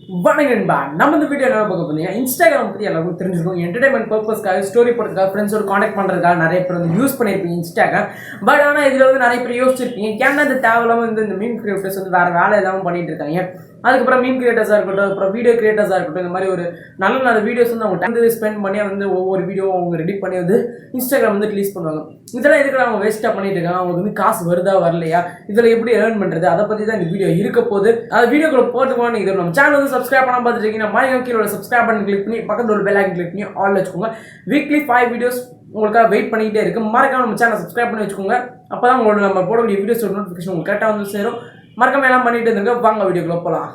வணக்கம்பா நம்ம இந்த வீடியோ என்ன பார்க்க போறீங்க இன்ஸ்டாகிராம் பத்தி எல்லாருக்கும் தெரிஞ்சிருக்கும் என்டர்டைன்மெண்ட் பர்பஸ்க்காக ஸ்டோரி போடுறதுக்காக ஃப்ரெண்ட்ஸோட கான்டாக்ட் பண்றதுக்காக நிறைய பேர் வந்து யூஸ் பண்ணிருப்பீங்க இன்ஸ்டாகிராம் பட் ஆனால் இதுல வந்து நிறைய பேர் யோசிச்சிருப்பீங்க ஏன்னா இந்த தேவையில்லாம இந்த மீம் கிரியேட்டர்ஸ் வந்து வேற வேலை எல்லாம் பண்ணிட்டு இருக்காங்க அதுக்கப்புறம் மீம் கிரியேட்டர்ஸாக இருக்கட்டும் அப்புறம் வீடியோ கிரியேட்டர்ஸாக இருக்கட்டும் இந்த மாதிரி ஒரு நல்ல நல்ல வீடியோஸ் வந்து அவங்க டைம் ஸ்பெண்ட் பண்ணி வந்து ஒவ்வொரு வீடியோ அவங்க ரெடி பண்ணி வந்து இன்ஸ்டாகிராம் வந்து ரிலீஸ் பண்ணுவாங்க இதெல்லாம் எதுக்கு அவங்க வேஸ்ட்டாக பண்ணிட்டு இருக்காங்க அவங்களுக்கு வந்து காசு வருதா வரலையா இதில் எப்படி ஏர்ன் பண்ணுறது அதை பற்றி தான் இந்த வீடியோ இருக்க போது அந்த வீடியோக்குள்ள போகிறதுக்கு இது நம்ம சேனல் வந்து சப்ஸ்கிரைப் பண்ணாமல் பார்த்துட்டு இருக்கீங்கன்னா மாதிரி கீழே சப்ஸ்கிரைப் பண்ணி கிளிக் பண்ணி பக்கத்தில் ஒரு பெல் ஐக்கன் கிளிக் பண்ணி ஆல் வச்சுக்கோங்க வீக்லி 5 வீடியோஸ் உங்களுக்காக வெயிட் பண்ணிக்கிட்டே இருக்கு மறக்காம நம்ம சேனல் சப்ஸ்கிரைப் பண்ணி வச்சுக்கோங்க அப்போ தான் உங்களோட நம்ம போடக்கூடிய வீடியோஸோட நோட்டிஃபிகேஷன் உங்களுக்கு கரெக்டாக வந்து சேரும் மறக்காம எல்லாம் பண்ணிட்டு இருந்துங்க வாங்க வீடியோக்குள்ள போகலாம்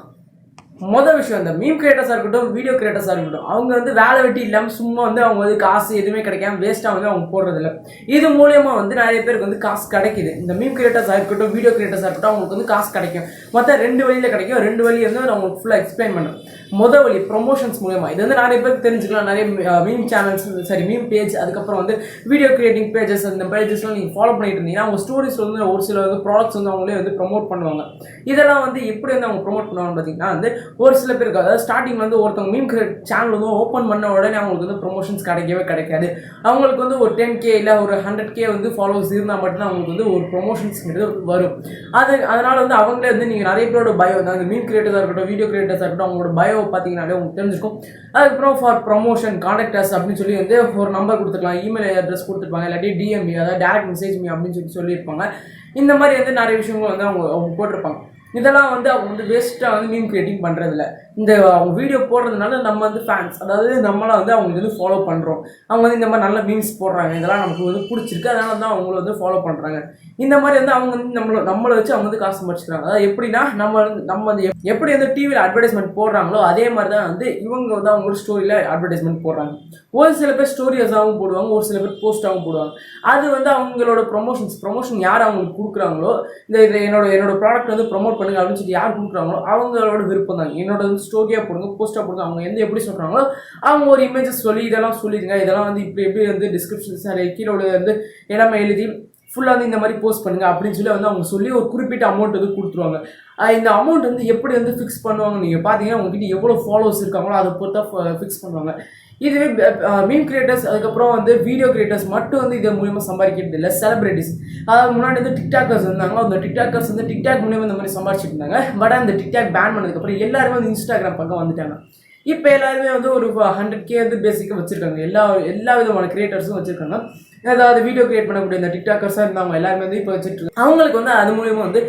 மொதல் விஷயம் இந்த மீம் கிரியேட்டர்ஸாக இருக்கட்டும் வீடியோ கிரியேட்டர்ஸாக இருக்கட்டும் அவங்க வந்து வேலை வெட்டி இல்லாமல் சும்மா வந்து அவங்க வந்து காசு எதுவுமே கிடைக்காம வேஸ்ட்டாக வந்து அவங்க போடுறதில்ல இது மூலயமா வந்து நிறைய பேருக்கு வந்து காசு கிடைக்குது இந்த மீம் கிரியேட்டர்ஸாக இருக்கட்டும் வீடியோ கிரியேட்டர்ஸாக இருக்கட்டும் அவங்களுக்கு வந்து காசு கிடைக்கும் மொத்தம் 2 வழியில் கிடைக்கும் 2 வழி வந்து நான் உங்களுக்கு ஃபுல்லாக எக்ஸ்பிளைன் பண்ணுறேன் மொதல் வழி ப்ரொமோஷன்ஸ் மூலயமா இது வந்து நிறைய பேருக்கு தெரிஞ்சுக்கலாம் நிறைய மீம் சேனல்ஸ் சரி மீம் பேஜ் அதுக்கப்புறம் வந்து வீடியோ கிரியேட்டிங் பேஜஸ் அந்த பேஜஸ்லாம் நீங்கள் ஃபாலோ பண்ணிட்டு இருந்தீங்கன்னா அவங்க ஸ்டோரிஸ் வந்து ஒரு சில வந்து ப்ராடக்ட்ஸ் வந்து அவங்களே வந்து ப்ரொமோட் பண்ணுவாங்க இதெல்லாம் வந்து எப்படி வந்து அவங்க ப்ரொமோட் பண்ணுவாங்கன்னு பார்த்தீங்கன்னா வந்து ஒரு சில பேருக்கு அதாவது ஸ்டார்டிங் வந்து ஒருத்தவங்க மீம் சேனல் வந்து ஓப்பன் பண்ண உடனே அவங்களுக்கு வந்து ப்ரொமோஷன்ஸ் கிடைக்காது அவங்களுக்கு வந்து ஒரு 10K இல்லை ஒரு 100K வந்து ஃபாலோவர்ஸ் இருந்தால் மட்டும்தான் அவங்களுக்கு வந்து ஒரு ப்ரொமோஷன்ஸ்ங்கிறது வரும் அதனால வந்து அவங்களே வந்து நீங்கள் நிறைய பேரோட பயோ அந்த மீம் கிரியேட்டர்ஸாக இருக்கட்டும் வீடியோ கிரியேட்டர்ஸாக இருக்கட்டும் அவங்களோட பயோ பார்த்தீங்கன்னாலே உங்களுக்கு தெரிஞ்சிருக்கும் அதுக்கப்புறம் ஃபார் ப்ரொமோஷன் கான்டாக்ட் அஸ் அப்படின்னு சொல்லி வந்து ஒரு நம்பர் கொடுத்துருக்கலாம் இமெயில் அட்ரஸ் கொடுத்துருப்பாங்க இல்லாட்டி டிஎம்பி அதாவது டேரக்ட் மெசேஜ் மீ அப்படின்னு சொல்லியிருப்பாங்க இந்த மாதிரி வந்து நிறைய விஷயங்கள் வந்து அவங்க போட்டிருப்பாங்க இதெல்லாம் வந்து அவங்க வந்து வேஸ்ட்டாக வந்து மீம் கிரியேட்டிங் பண்ணுறதில்ல இந்த அவங்க வீடியோ போடுறதுனால நம்ம வந்து ஃபேன்ஸ் அதாவது நம்மளாம் வந்து அவங்களுக்கு வந்து ஃபாலோ பண்ணுறோம் அவங்க வந்து இந்த மாதிரி நல்ல மீம்ஸ் போடுறாங்க இதெல்லாம் நமக்கு வந்து பிடிச்சிருக்கு அதனால தான் அவங்கள வந்து ஃபாலோ பண்ணுறாங்க இந்த மாதிரி வந்து அவங்க வந்து நம்மளை வச்சு அவங்க வந்து காசு சம்பாதிச்சுக்கிறாங்க அதாவது எப்படின்னா நம்ம வந்து எப்படி வந்து டிவியில் அட்வர்டைஸ்மெண்ட் போடுறாங்களோ அதே மாதிரி தான் வந்து இவங்க வந்து அவங்களோட ஸ்டோரியில் அட்வர்டைஸ்மெண்ட் போடுறாங்க ஒரு சில பேர் ஸ்டோரிஸாகவும் போடுவாங்க ஒரு சில பேர் போஸ்ட்டாகவும் போடுவாங்க அது வந்து அவங்களோட ப்ரொமோஷன் யார் அவங்களுக்கு கொடுக்குறாங்களோ இந்த என்னோட ப்ராடக்ட் வந்து ப்ரொமோட் பண்ணுங்க அப்படின்னு சொல்லி யார் கொடுக்குறாங்களோ அவங்களோட விருப்பம் தான் என்னோட வந்து ஸ்டோரியாக போடுங்க போஸ்ட்டாக போடுங்க அவங்க எந்த எப்படி சொல்கிறாங்களோ அவங்க ஒரு இமேஜஸ் சொல்லி இதெல்லாம் சொல்லிடுங்க இதெல்லாம் வந்து எப்படி வந்து டிஸ்கிரிப்ஷன்ஸ் கீழே வந்து எல்லாமே எழுதி ஃபுல்லாக வந்து இந்த மாதிரி போஸ்ட் பண்ணுங்க அப்படின்னு சொல்லி வந்து அவங்க சொல்லி ஒரு குறிப்பிட்ட அமௌண்ட் வந்து கொடுத்துருவாங்க இந்த அமௌண்ட் வந்து எப்படி வந்து ஃபிக்ஸ் பண்ணுவாங்க நீங்கள் பார்த்தீங்கன்னா உங்ககிட்ட எவ்வளோ ஃபாலோவர்ஸ் இருக்காங்களோ அதை பொறுத்தா ஃபிக்ஸ் பண்ணுவாங்க இதுவே மீம் கிரியேட்டர்ஸ் அதுக்கப்புறம் வந்து வீடியோ கிரியேட்டர்ஸ் மட்டும் வந்து இதன் மூலியமாக சம்பாதிக்கிறது இல்லை செலிபிரிட்டிஸ் அதாவது முன்னாடி வந்து டிக்டாக்கர்ஸ் இருந்தாங்க அந்த டிக்டாக்கர்ஸ் வந்து டிக்டாக் மூலியமாக இந்த மாதிரி சம்பாதிச்சிட்டு இருந்தாங்க பட் அந்த டிக்டாக் பேன் பண்ணதுக்கப்புறம் எல்லாருமே வந்து இன்ஸ்டாகிராம் பக்கம் வந்துட்டாங்க இப்போ எல்லாருமே வந்து ஒரு 100K வந்து பேசிக்காக வச்சுருக்காங்க எல்லா விதமான கிரியேட்டர்ஸும் வச்சுருக்காங்க அதாவது வீடியோ கிரியேட் பண்ணக்கூடிய இந்த டிக்டாக்கர்ஸாக இருந்தவங்க எல்லாருமே வந்து இப்போ வச்சுட்டு அவங்களுக்கு வந்து அது மூலியமாக வந்து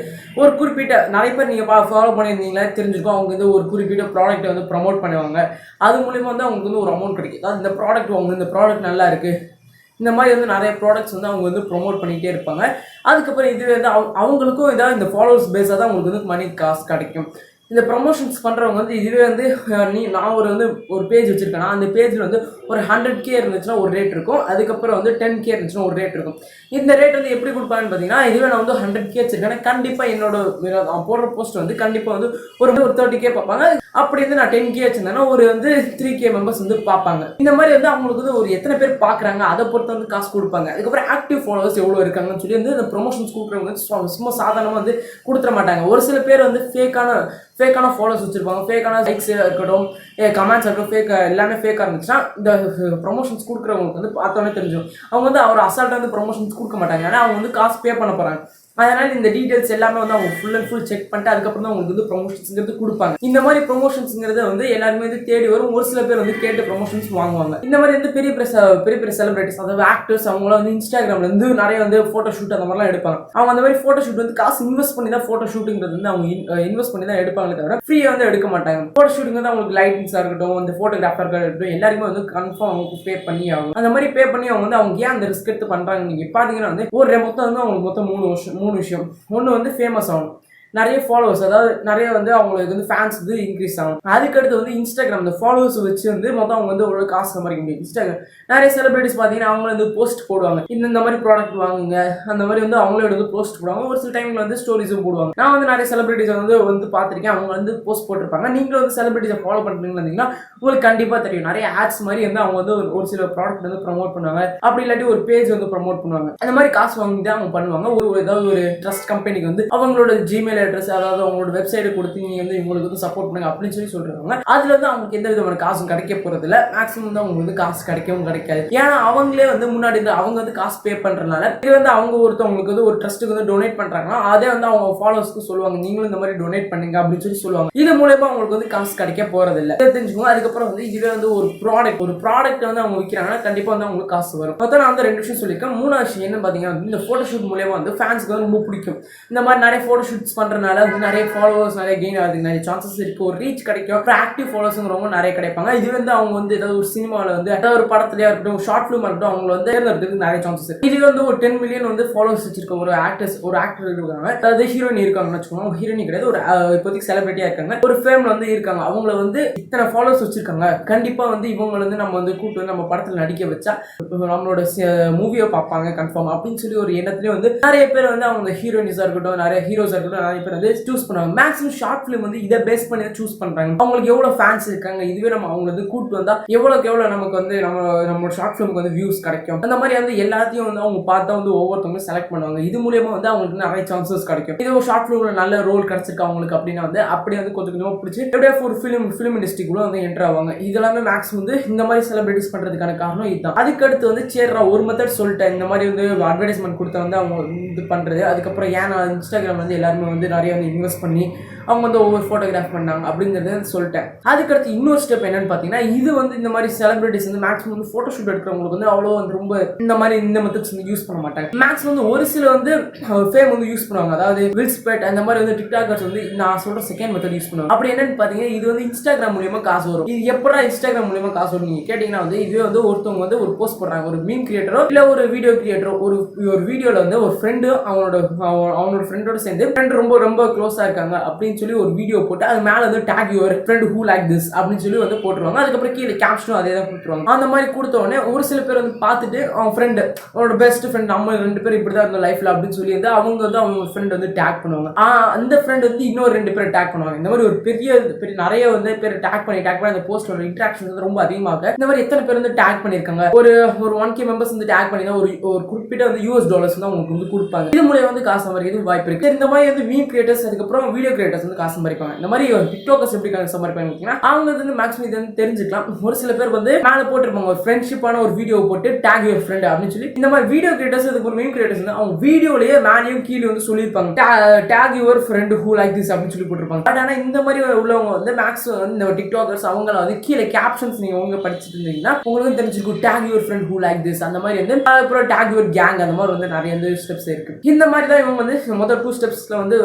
ஒரு குறிப்பிட்ட நிறைய பேர் நீங்கள் ஃபாலோ பண்ணியிருந்தீங்களா தெரிஞ்சிருக்கும் அவங்க வந்து ஒரு குறிப்பிட்ட ப்ராடக்ட்டை வந்து ப்ரமோட் பண்ணுவாங்க அது மூலியமாக வந்து அவங்களுக்கு வந்து ஒரு அமௌண்ட் கிடைக்கும் அதாவது இந்த ப்ராடக்ட் நல்லா இருக்குது இந்த மாதிரி வந்து நிறைய ப்ராடக்ட்ஸ் வந்து அவங்க வந்து ப்ரொமோட் பண்ணிகிட்டே இருப்பாங்க அதுக்கப்புறம் இது வந்து அவங்களுக்கும் இதாக இந்த ஃபாலோவர்ஸ் பேஸாக தான் அவங்களுக்கு வந்து மணி காசு கிடைக்கும் இந்த ப்ரொமோஷன்ஸ் பண்ணுறவங்க வந்து இதுவே வந்து நான் ஒரு பேஜ் வச்சுருக்கேன்னா அந்த பேஜில் வந்து ஒரு 100K இருந்துச்சுன்னா ஒரு ரேட் இருக்கும் அதுக்கப்புறம் வந்து 10K இருந்துச்சுன்னா ஒரு ரேட் இருக்கும் இந்த ரேட் வந்து எப்படி கொடுப்பாங்கன்னு பார்த்தீங்கன்னா இதுவே நான் வந்து 100K வச்சுருக்கேன்னா கண்டிப்பாக என்னோட போடுற போஸ்ட் வந்து கண்டிப்பாக வந்து ஒரு 30K பார்ப்பாங்க அப்படி வந்து நான் 10K வச்சுருந்தேன்னா ஒரு வந்து 3K மெம்பர்ஸ் வந்து பார்ப்பாங்க இந்த மாதிரி வந்து அவங்களுக்கு வந்து ஒரு எத்தனை பேர் பார்க்குறாங்க அதை பொறுத்து வந்து காசு கொடுப்பாங்க அதுக்கப்புறம் ஆக்டிவ் ஃபாலோவர்ஸ் எவ்வளோ இருக்காங்கன்னு சொல்லி வந்து இந்த ப்ரொமோஷன்ஸ் கொடுக்குறவங்க சும்மா சாதாரணமாக வந்து கொடுத்துட மாட்டாங்க ஒரு சில பேர் வந்து ஃபேக்கான ஃபாலோஸ் வச்சுருப்பாங்க ஃபேக்கான லைக்ஸ் இருக்கட்டும் கமெண்ட்ஸ் இருக்கட்டும் எல்லாமே ஃபேக்காக இருந்துச்சுன்னா இந்த ப்ரொமோஷன்ஸ் கொடுக்குறவங்களுக்கு வந்து பார்த்தோன்னே தெரிஞ்சிடும் அவங்க வந்து அவர் அசால்ட்டாக வந்து ப்ரொமோஷன்ஸ் கொடுக்க மாட்டாங்க ஏன்னா அவங்க வந்து காசு பே பண்ண போகிறாங்க அதனால் இந்த டீட்டெயில்ஸ் எல்லாமே வந்து அவங்க ஃபுல் அண்ட் ஃபுல் செக் பண்ணிட்டு அதுக்கப்புறம் தான் அவங்களுக்கு வந்து ப்ரொமோஷன்ஸ்ங்கிறது கொடுப்பாங்க இந்த மாதிரி ப்ரொமோஷன்ஸ்ங்கிறது வந்து எல்லாருமே வந்து தேடி வரும் ஒரு சில பேர் வந்து கேட்டு ப்ரொமோஷன்ஸ் வாங்குவாங்க இந்த மாதிரி வந்து பெரிய பெரிய செலிபிரிட்டிஸ் அதாவது ஆக்டர்ஸ் அவங்களாம் வந்து இன்ஸ்டாகிராமில் வந்து நிறைய வந்து ஃபோட்டோ ஷூட் அந்த மாதிரிலாம் எடுப்பாங்க அவங்க அந்த மாதிரி ஃபோட்டோ ஷூட் வந்து காசு இன்வெஸ்ட் பண்ணி தான் ஃபோட்டோ ஷூட்டுங்கிறது வந்து அவங்க இன்வெஸ்ட் பண்ணி தான் எடுப்பாங்களே தவிர ஃப்ரீயாக வந்து எடுக்க மாட்டாங்க ஃபோட்டோ ஷூட்டிங் வந்து அவங்களுக்கு லைட்டிங்ஸாக இருக்கட்டும் அந்த ஃபோட்டோகிராஃபர்கள் இருக்கட்டும் எல்லாருமே வந்து கன்ஃபார்ம் அவங்களுக்கு பே பண்ணி ஆகும் அந்த மாதிரி பே பண்ணி அவங்க வந்து அவங்க ஏன் அந்த ரிஸ்க் எடுத்து பண்ணுறாங்க நீங்கள் பார்த்தீங்கன்னா வந்து ஒரு மொத்தம் வந்து அவங்களுக்கு மொத்தம் 3 விஷயம் ஒன்று வந்து ஃபேமஸ் ஆகணும் நிறைய ஃபாலோவர்ஸ் அதாவது நிறைய வந்து அவங்களுக்கு வந்து ஃபேன்ஸ் வந்து இன்க்ரீஸ் ஆகும் அதுக்கடுத்து வந்து இன்ஸ்டாகிராம் இந்த ஃபாலோவர்ஸ் வச்சு வந்து மொத்தம் அவங்க வந்து ஒரு காசு சம்பாதிக்க முடியும் இன்ஸ்டாகிராம் நிறைய செலிபிரிட்டிஸ் பார்த்தீங்கன்னா அவங்க வந்து போஸ்ட் போடுவாங்க இந்த மாதிரி ப்ராடக்ட் வாங்குங்க அந்த மாதிரி வந்து அவங்களோட வந்து போஸ்ட் போடுவாங்க ஒரு சில டைம்ல வந்து ஸ்டோரிஸும் போடுவாங்க நான் வந்து நிறைய செலிபிரிட்டிஸ் வந்து பார்த்துருக்கேன் அவங்க வந்து போஸ்ட் போட்டிருப்பாங்க நீங்களும் வந்து செலிபிரிட்டிஸை ஃபாலோ பண்ணுறீங்கன்னு இருந்தீங்கன்னா உங்களுக்கு கண்டிப்பாக தெரியும் நிறைய ஆட்ஸ் மாதிரி வந்து அவங்க வந்து ஒரு சில ப்ராடக்ட் வந்து ப்ரமோட் பண்ணுவாங்க அப்படி இல்லாட்டி ஒரு பேஜ் வந்து ப்ரமோட் பண்ணுவாங்க அந்த மாதிரி காசு வாங்கி தான் அவங்க பண்ணுவாங்க ஏதாவது ஒரு ட்ரஸ்ட் கம்பெனிக்கு வந்து அவங்களோட ஜிமெயில் அட்ரஸ் அதாவது அவங்களோட வெப்சைட்டை கொடுத்து நீங்க வந்து இவங்களுக்கு வந்து சப்போர்ட் பண்ணுங்க அப்படின்னு சொல்றாங்க. அதுல வந்து அவங்களுக்கு எந்த விதமான காசும் கிடைக்க போறது இல்ல. மேக்ஸிமம் வந்து அவங்களுக்கு வந்து காசு கிடைக்கவும் கிடைக்காது. ஏன்னா அவங்களே வந்து முன்னாடி அவங்க வந்து காசு பே பண்றதுனால இது வந்து அவங்க ஒருத்தவங்களுக்கு வந்து ஒரு ட்ரஸ்ட்டுக்கு வந்து டொனேட் பண்றாங்கன்னா அதே வந்து அவங்க ஃபாலோவர்ஸ்க்கு சொல்லுவாங்க நீங்களும் இந்த மாதிரி டொனேட் பண்ணுங்க அப்படின்னு சொல்லுவாங்க. இது மூலமா அவங்களுக்கு வந்து காசு கிடைக்க போறது இல்ல தெரிஞ்சுக்கோங்க. அதுக்கப்புறம் வந்து இதுவே வந்து ஒரு ப்ராடக்ட் வந்து அவங்க விற்கிறாங்கன்னா கண்டிப்பா வந்து அவங்களுக்கு காசு வரும். மொத்தம் நான் வந்து 2 விஷயம் சொல்லியிருக்கேன். மூணாவது விஷயம் என்ன பாத்தீங்கன்னா இந்த போட்டோஷூட் மூலமா வந்து ஃபேன்ஸ்க்கு வந்து ரொம்ப பிடிக்கும். இந்த மாதிரி நிறைய போட்டோஷூட்ஸ் பண்றதுனால வந்து நிறைய ஃபாலோவர்ஸ் நிறைய கெயின் ஆகுது, நிறைய சான்சஸ் இருக்கு, ஒரு ரீச் கிடைக்கும், ஆக்டிவ் ஃபாலோவர்ஸ் ரொம்ப நிறைய கிடைப்பாங்க. இது வந்து அவங்க வந்து ஏதாவது ஒரு சினிமாவில் வந்து ஏதாவது ஒரு படத்துலயா இருக்கட்டும் ஷார்ட் ஃபிலிமா இருக்கட்டும் அவங்க வந்து தேர்ந்தெடுக்கிறதுக்கு நிறைய சான்சஸ் இருக்கு. இது வந்து ஒரு 10 மில்லியன் வந்து ஃபாலோவர்ஸ் வச்சிருக்க ஒரு ஆக்டர் இருக்காங்க, அதாவது ஹீரோயின் இருக்காங்கன்னு வச்சுக்கோங்க. ஹீரோயின் கிடையாது, ஒரு இப்போதைக்கு செலிபிரிட்டியா இருக்காங்க, ஒரு ஃபேம்ல வந்து இருக்காங்க. அவங்கள வந்து இத்தனை ஃபாலோவர்ஸ் வச்சிருக்காங்க, கண்டிப்பா வந்து இவங்க வந்து நம்ம வந்து கூட்டு வந்து நம்ம படத்துல நடிக்க வச்சா நம்மளோட மூவியை பார்ப்பாங்க கன்ஃபார்ம் அப்படின்னு சொல்லி ஒரு எண்ணத்துலேயே வந்து நிறைய பேர் வந்து அவங்க ஹீரோயின்ஸா இருக்கட்டும் நிறைய ஹீரோஸா இருக்கட்டும் நிறைய பேர் வந்து சூஸ் பண்ணுவாங்க. மேக்ஸிமம் ஷார்ட் ஃபிலிம் வந்து இதை பேஸ் பண்ணி சூஸ் பண்றாங்க. அவங்களுக்கு எவ்வளவு ஃபேன்ஸ் இருக்காங்க, இதுவே நம்ம அவங்க வந்து கூட்டு வந்தா எவ்வளவுக்கு எவ்வளவு நமக்கு வந்து நம்மளோட ஷார்ட் ஃபிலிமுக்கு வந்து வியூஸ் கிடைக்கும். அந்த மாதிரி வந்து எல்லாத்தையும் வந்து அவங்க பார்த்தா வந்து ஒவ்வொருத்தவங்க செலக்ட் பண்ணுவாங்க. இது மூலமா வந்து அவங்களுக்கு நிறைய சான்சஸ் கிடைக்கும். இது ஒரு ஷார்ட் ஃபிலிம்ல நல்ல ரோல் கிடைச்சிருக்கு அவங்களுக்கு அப்படின்னா வந்து அப்படியே வந்து கொஞ்சம் கொஞ்சமா பிடிச்சி எப்படியா ஒரு ஃபிலிம் இண்டஸ்ட்ரிக்குள்ள வந்து என்டர் ஆவாங்க. இதெல்லாமே மேக்ஸிமம் வந்து இந்த மாதிரி செலிபிரிட்டிஸ் பண்றதுக்கான காரணம் இதுதான். அதுக்கடுத்து வந்து சேர்றா ஒரு மெத்தட் சொல்லிட்டேன், இந்த மாதிரி வந்து அட்வர்டைஸ்மெண்ட் கொடுத்த வந்து அவங்க இது பண்றது. அதுக்கப்புறம் ஏன்னா இன்ஸ்டாகிராம் வந்து எல்லாருமே வந்து நிறைய வந்து இன்வெஸ்ட் பண்ணி அவங்க வந்து ஒவ்வொரு ஃபோட்டோகிராஃப் பண்ணாங்க அப்படிங்கிறத சொல்லிட்டேன். அதுக்கடுத்து இன்னொரு ஸ்டெப் என்னன்னு பார்த்தீங்கன்னா இது வந்து இந்த மாதிரி செலிபிரிட்டிஸ் வந்து மேக்ஸிமம் வந்து ஃபோட்டோ ஷூட் எடுக்கிறவங்களுக்கு வந்து அவ்வளோ வந்து ரொம்ப இந்த மாதிரி இந்த மெத்தட்ஸ் வந்து யூஸ் பண்ண மாட்டாங்க. மேக்ஸிமம் வந்து ஒரு சில வந்து ஃபேம் வந்து யூஸ் பண்ணுவாங்க, அதாவது வில்ஸ்பெட் அந்த மாதிரி வந்து டிக்டாக்கர்ஸ் வந்து நான் சொல்ற செகண்ட் மெத்தட் யூஸ் பண்ணுவாங்க. அப்படி என்னன்னு பார்த்தீங்கன்னா இது வந்து இன்ஸ்டாகிராம் மூலியமா காசு வரும். இது எப்படா இன்ஸ்டாகிராம் மூலியமா காசு வரும் நீங்க கேட்டீங்கன்னா வந்து இதுவே வந்து ஒருத்தவங்க வந்து ஒரு போஸ்ட் போடுறாங்க, ஒரு மீம் கிரியேட்டரோ இல்ல ஒரு வீடியோ கிரியேட்டரோ ஒரு வீடியோல வந்து ஒரு ஃப்ரெண்டு அவனோட ஃப்ரெண்டோட சேர்ந்து ஃப்ரெண்ட் ரொம்ப ரொம்ப க்ளோஸா இருக்காங்க அப்படின்னு சொல்லி ஒரு வீடியோ போட்டு அது மேல வந்து take your friend who like this அப்படின்னு சொல்லி வந்து போட்டுருவாங்க. அதுக்கப்புறம் கீழே கேப்ஷனும் அதே தான் போட்டுருவாங்க. அந்த மாதிரி கொடுத்த உடனே ஒரு சில பேர் வந்து பார்த்துட்டு அவன் ஃப்ரெண்டு அவனோட பெஸ்ட் ஃப்ரெண்ட் நம்ம 2 பேர் இப்படிதான் இருந்தோம் லைஃப்ல அப்படின்னு சொல்லி வந்து அவங்க வந்து அவங்க ஃப்ரெண்ட் வந்து டேக் பண்ணுவாங்க. அந்த ஃப்ரெண்ட் வந்து இன்னொரு 2 பேர் டேக் பண்ணுவாங்க. இந்த மாதிரி ஒரு பெரிய நிறைய வந்து பேர் டேக் பண்ணி அந்த போஸ்டோட இன்டராக்ஷன் வந்து ரொம்ப அதிகமாக இந்த மாதிரி எத்தனை பேர் வந்து டேக் பண்ணிருக்காங்க ஒரு 1K மெம்பர்ஸ் வந்து டேக் பண்ணி தான் ஒரு குறிப்பிட்ட வந்து $US தான் உங்களுக்கு வந்து கொடுப்பாங்க. இது மூலம் வந்து காசு சம்பாதிக்கிறது வாய்ப்பு இருக்கு. இந்த மாதிரி வந்து மீம் கிரியேட்டர்ஸ் அதுக்கப்புறம் வீடியோ கிரியேட்டர்ஸ் வந்து காசு சம்பாதிப்பாங்க. இந்த மாதிரி டிக்டாக்கர்ஸ் எப்படி சம்பாதிப்பாங்க அவங்க வந்து மேக்ஸிமம் இது வந்து தெரிஞ்சுக்கலாம். ஒரு சில பேர் வந்து மேல போட்டிருப்பாங்க ஒரு ஃப்ரெண்ட்ஷிப்பான ஒரு வீடியோ போட்டு டேக் யுவர் ஃப்ரெண்ட் அப்படின்னு சொல்லி இந்த மாதிரி வீடியோ கிரியேட்டர்ஸ் அதுக்கு மீம் கிரியேட்டர்ஸ் வந்து அவங்க வீடியோலயே மேலேயும் கீழே வந்து சொல்லியிருப்பாங்க take your friend who like this அப்படின்னு சொல்லி போட்டிருப்பாங்க. பட் ஆனால் இந்த மாதிரி உள்ளவங்க வந்து மேக்ஸிமம் வந்து இந்த டிக்டாக்கர்ஸ் அவங்கள வந்து கீழே கேப்ஷன்ஸ் நீங்க அவங்க படிச்சுட்டு இருந்தீங்கன்னா உங்களுக்கு தெரிஞ்சிருக்கும் take your friend who like this அந்த மாதிரி வந்து அப்புறம் டேக் யுவர் கேங் அந்த மாதிரி வந்து நிறைய வந்து ஸ்டெப்ஸ் இருக்கு. இந்த மாதிரி தான் இவங்க வந்து மொத்தம் 2 ஸ்டெப்ஸ்ல வந்து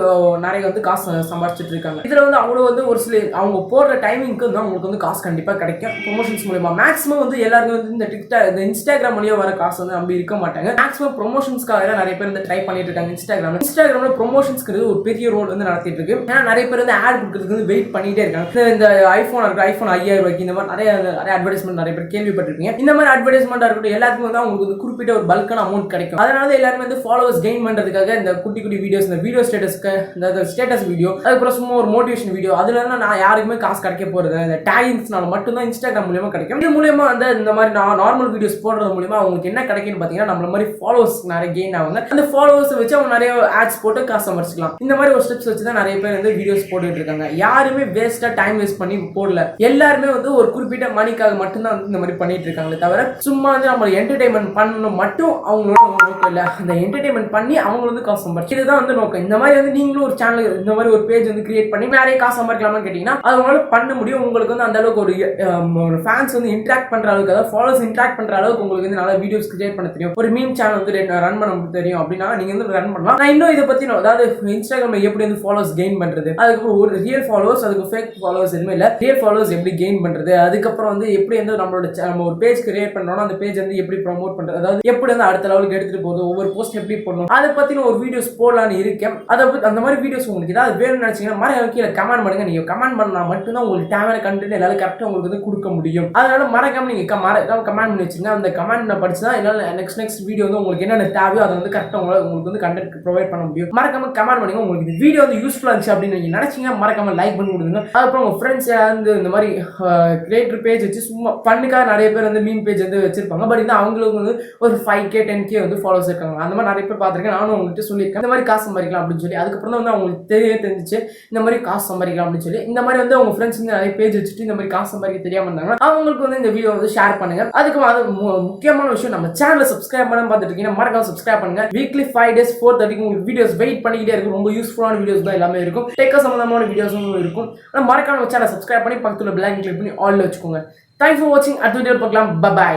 நிறைய வந்து காசு சம்பாதிச்சுட்டு இருக்காங்க. இதுல வந்து அவ்வளவு வந்து ஒரு சில அவங்க போடுற டைமிங்க்கு வந்து அவங்களுக்கு வந்து காசு கண்டிப்பா கிடைக்கும் ப்ரொமோஷன்ஸ் மூலமா. மேக்ஸிமம் வந்து எல்லாருமே வந்து இந்த இன்ஸ்டாகிராம் மூலியா வர காசு வந்து நம்பி இருக்க மாட்டாங்க. மேக்ஸிமம் ப்ரொமோஷன்ஸ்க்காக நிறைய பேர் வந்து ட்ரை பண்ணிட்டு இருக்காங்க. இன்ஸ்டாகிராம்ல ப்ரொமோஷன்ஸ்க்கு ஒரு பெரிய ரோல் வந்து நடத்திட்டு இருக்கு. ஏன்னா நிறைய பேர் வந்து ஆட் கொடுக்கறதுக்கு வந்து வெயிட் பண்ணிட்டே இருக்காங்க. இந்த ஐபோன் 5000 ரூபாய்க்கு இந்த மாதிரி நிறைய அட்வர்டைஸ்மெண்ட் நிறைய பேர் கேள்விப்பட்டிருக்கீங்க. இந்த மாதிரி அட்வர்டைஸ்மெண்ட் இருக்கட்டும் எல்லாத்துக்கும் வந்து அவங்களுக்கு வந்து குறிப்பிட்ட ஒரு பல்கான அமௌண்ட் கிடைக்கும். அதனால எல்லாருமே வந்து ஃபாலோவர்ஸ் கெயின் பண்றதுக்காக இந்த குட்டி குட்டி வீடியோஸ் இந்த வீடியோ ஸ்டேட்டஸ்க்கு இந்த ஸ்டேட்டஸ் வீடியோ அதுக்கப்புறம் சும்மா ஒரு மோட்டிவேஷன் வீடியோ அதுல இருந்து நான் யாருக்குமே காசு கிடைக்க போறது இந்த டேகிங்ஸ்னால மட்டும் தான் இன்ஸ்டாகிராம் மூலமா கிடைக்கும். இது மூலமா வந்து இந்த மாதிரி நார்மல் வீடியோஸ் போடுறது மூலமா அவங்களுக்கு என்ன கிடைக்குன்னு பாத்தீங்கன்னா நம்மள மாதிரி ஃபாலோவர்ஸ் நிறைய கெயின் ஆகுங்க. அந்த ஃபாலோவர்ஸ் வச்சு அவங்க நிறைய ஆட்ஸ் போட்டு காசு சம்பாதிக்கலாம். இந்த மாதிரி ஒரு ஸ்டெப்ஸ் வச்சு தான் நிறைய பேர் வந்து வீடியோஸ் போட்டுட்டு இருக்காங்க. யாருமே வேஸ்டா டைம் வேஸ்ட் பண்ணி போடல. எல்லாருமே வந்து ஒரு குறிப்பிட்ட மணிக்காக மட்டும்தான் வந்து இந்த மாதிரி பண்ணிட்டு இருக்காங்களே தவிர சும்மா வந்து நம்ம என்டர்டைன்மெண்ட் பண்ணணும் மட்டும் அவங்களோட நோக்கம் இல்ல. அந்த என்டர்டைன்மெண்ட் பண்ணி அவங்க வந்து காசு சம்பாதிச்சு இதுதான் வந்து நோக்கம். இந்த மாதிரி வந்து நீங்களும் ஒரு சேனல் இந்த மாதிரி ஒரு பேஜ் வந்து கிரியேட் பண்ணி நிறைய காசு சம்பாதிக்கலாம்னு கேட்டீங்கன்னா அவங்களால பண்ண முடியும். உங்களுக்கு வந்து அந்த அளவுக்கு ஒரு ஃபேன்ஸ் வந்து இன்டராக்ட் பண்ற அளவுக்கு அதாவது ஃபாலோவர்ஸ் இன்டராக்ட் பண்ற அளவுக்கு உங்களுக்கு வந்து நல்ல வீடியோஸ் கிரியேட் பண்ண தெரியும். ஒரு மீம் சேனல் வந்து ரன் பண்ண தெரியும் அப்படின்னா நீங்க வந்து ரன் பண்ணலாம். நான் இன்னும் இதை பத்தி அதாவது இன்ஸ்டாகிராம்ல எப்படி வந்து ஃபாலோவர்ஸ் கெயின் பண்றது, அதுக்கப்புறம் ஒரு ரியல் ஃபாலோவர்ஸ் அதுக்கு ஃபேக் ஃபாலோவர்ஸ் எதுவுமே இல்ல, ரியல் ஃபாலோவர்ஸ் எப்படி கெயின் பண்றது, அதுக்கப்புறம் வந்து எப்படி வந்து நம்ம ஒரு பேஜ் கிரியேட் பண்றோம்னா அந்த பேஜ் வந்து எப்படி ப்ரோமோட் பண்றது, அதாவது எப்படி வந்து அடுத்த லெவலுக்கு எடுத்துட்டு போகுது, ஒவ்வொரு போஸ்ட் எப்படி பண்ணணும் அதை பத்தின ஒரு வீடியோஸ் போடலான்னு இருக்கேன். அந்த மாதிரி வீடியோஸ் உங்களுக்கு ஏதாவது வேணும்னு நினைச்சீங்கன்னா மறக்காம கீழே கமெண்ட் பண்ணுங்க. நீங்க கமெண்ட் பண்ணா மட்டும்தான் உங்களுக்கு தேவையான கண்டென்ட் எல்லாரும் கரெக்டா உங்களுக்கு வந்து கொடுக்க முடியும். அதனால மறக்காம நீங்க கமெண்ட் பண்ணி வச்சுங்க. அந்த கமெண்ட் படிச்சு தான் என்னால நெக்ஸ்ட் வீடியோ வந்து உங்களுக்கு என்னென்ன தேவையோ அதை வந்து கரெக்டா உங்களுக்கு வந்து கண்டென்ட் ப்ரொவைட் பண்ண முடியும். மறக்காம கமெண்ட் பண்ணுங்க. உங்களுக்கு இந்த வீடியோ வந்து யூஸ்ஃபுல்லா இருந்துச்சு அப்படின்னு நீங்க நினைச்சீங்கன்னா மறக்காம லைக் பண்ணி கொடுங்க. அதுக்கப்புறம் உங்க ஃப்ரெண்ட்ஸ் யாராவது இந்த மாதிரி கிரியேட்டர் பேஜ் வச்சு சும்மா பண்ணுக்காக நிறைய பேர் வந்து மீம் பேஜ் வந்து வச்சிருப்பாங்க. பட் இந்த அவங்களுக்கு வந்து ஒரு 5K 10K வந்து ஃபாலோவர்ஸ் இருக்காங்க. அந்த மாதிரி நிறைய பேர் பார்த்துருக்கேன். நானும் உங்கள்கிட்ட சொல்லியிருக்கேன் இந்த மாதிரி காசு சம்பாதிக்கலாம் அப்படின்னு சொல்லி. அதுக்கப்புறம் தான் வந்து அவங்களுக்கு தெரிஞ்சிச்சு இந்த மாதிரி காசு சம்பாதிக்கலாம் அப்படின்னு சொல்லி. இந்த மாதிரி வந்து அவங்க ஃப்ரெண்ட்ஸ் வந்து நிறைய பேஜ் வச்சுட்டு இந்த மாதிரி காசு சம்பாதிக்க தெரியாம இருந்தாங்க. அவங்களுக்கு வந்து இந்த வீடியோ வந்து ஷேர் பண்ணுங்க. அதுக்கு அது முக்கியமான விஷயம், நம்ம சேனலை சப்ஸ்கிரைப் பண்ண பார்த்துட்டு இருக்கீங்கன்னா மறக்காம சப்ஸ்கிரைப் பண்ணுங்க. வீக்லி 5 days 4:30 உங்களுக்கு வீடியோஸ் வெயிட் பண்ணிக்கிட்டே இருக்கும். ரொம்ப யூஸ்ஃபுல்லான வீடியோஸ் தான் எல்லாமே இருக்கும். டெக் சம்பந்தமான வீடியோஸும் இருக்கும். ஆனால் மறக்காம சேனலை சப்ஸ்கிரைப் பண்ணி பக்கத்துல பெல் ஐகான் கிளிக் பண்ணி ஆல்ல வச்சுக்கோங்க. தேங்க்ஸ் ஃபார் வாட்சிங். அடுத்த வீடியோ பார்க்கலாம். பை.